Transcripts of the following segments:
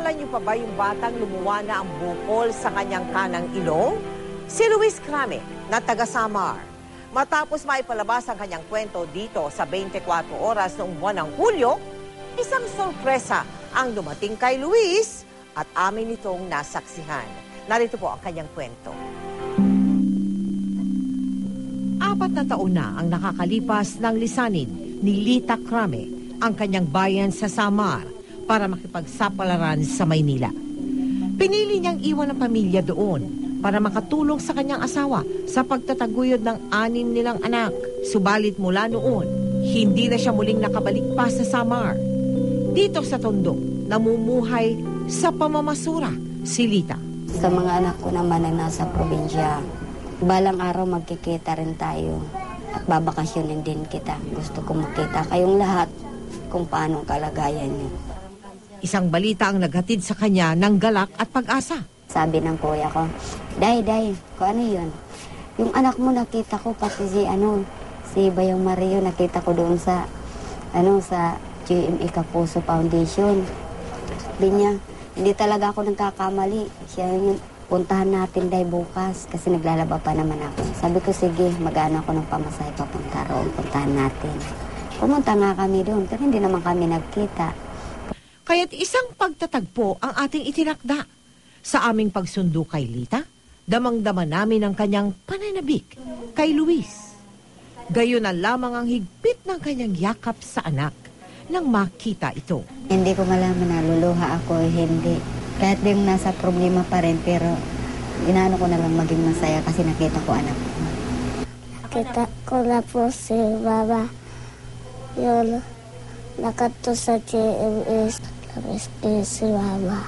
Naalala niyo pa ba yung batang lumuwa na ang bukol sa kanyang kanang ilong? Si Luis Crame, na taga Samar. Matapos maipalabas ang kanyang kwento dito sa 24 oras noong buwan ng Hulyo, isang sorpresa ang dumating kay Luis at amin itong nasaksihan. Narito po ang kanyang kwento. 4 na taon na ang nakakalipas ng lisanin ni Lita Crame ang kanyang bayan sa Samar para makipagsapalaran sa Maynila. Pinili niyang iwan ang pamilya doon para makatulong sa kanyang asawa sa pagtataguyod ng 6 nilang anak. Subalit mula noon, hindi na siya muling nakabalik pa sa Samar. Dito sa Tondo, namumuhay sa pamamasura si Lita. Sa mga anak ko naman na nasa probinsya, balang araw magkikita rin tayo at babakasyonin din kita. Gusto ko makita kayong lahat kung paano kalagayan niyo. Isang balita ang naghatid sa kanya ng galak at pag-asa. Sabi ng kuya ko, Day, kung ano yun? Yung anak mo nakita ko, pati si Bayang Mario, nakita ko doon sa GMA Kapuso Foundation. Sabi niya, hindi talaga ako nagkakamali. Siya yung puntahan natin, Day, bukas, kasi naglalaba pa naman ako. Sabi ko, sige, mag-ano ako ng pamasahe papunta roon, puntahan natin. Pumunta nga kami doon, pero hindi naman kami nagkita. Kaya't isang pagtatagpo ang ating itinakda. Sa aming pagsundo kay Lita, damang-dama namin ang kanyang pananabik kay Luis. Gayon na lamang ang higpit ng kanyang yakap sa anak nang makita ito. Hindi ko malaman na luluha ako, hindi. Kahit din nasa problema pa rin, pero inaano ko na lang maging masaya kasi nakita ko anak ko. Nakita ko na po si Mama. Yun, nakato sa GMS. Si Mama.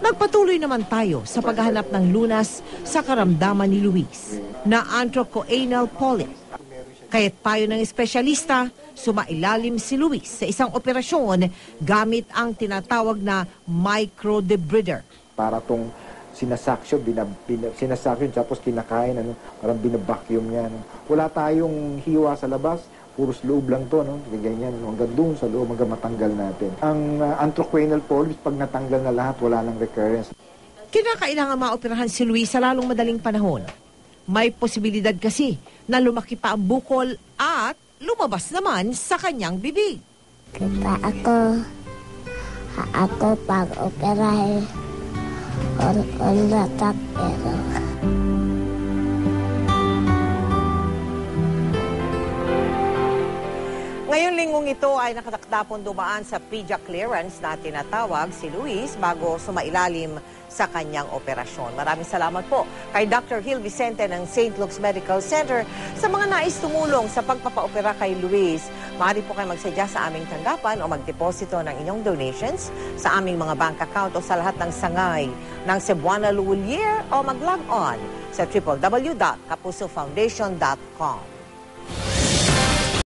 Nagpatuloy naman tayo sa paghahanap ng lunas sa karamdaman ni Luis na anthracoanal polyp. Kaya't payo ng espesyalista, sumailalim si Luis sa isang operasyon gamit ang tinatawag na microdebrider. Para tong sinasuction, sinasuction tapos kinakain, parang binabacuum niya. Wala tayong hiwa sa labas. Puros loob lang to, ganyan, hanggang doon sa loob, hanggang matanggal natin. Ang anthracoanal polyps, pag natanggal na lahat, wala nang recurrence. Kinakailangan maoperahan si Luis sa lalong madaling panahon. May posibilidad kasi na lumaki pa ang bukol at lumabas naman sa kanyang bibig. Kita ako pag-operahe on latak pero... Ngayong linggong ito ay nakatakdapon dumaan sa PIDYA clearance na tinatawag si Luis bago sumailalim sa kanyang operasyon. Maraming salamat po kay Dr. Gil Vicente ng St. Luke's Medical Center sa mga nais tumulong sa pagpapaopera kay Luis. Maaari po kayo magsadya sa aming tanggapan o magdeposito ng inyong donations sa aming mga bank account o sa lahat ng sangay ng Cebuana Luwilier o mag-log on sa www.kapusofoundation.com.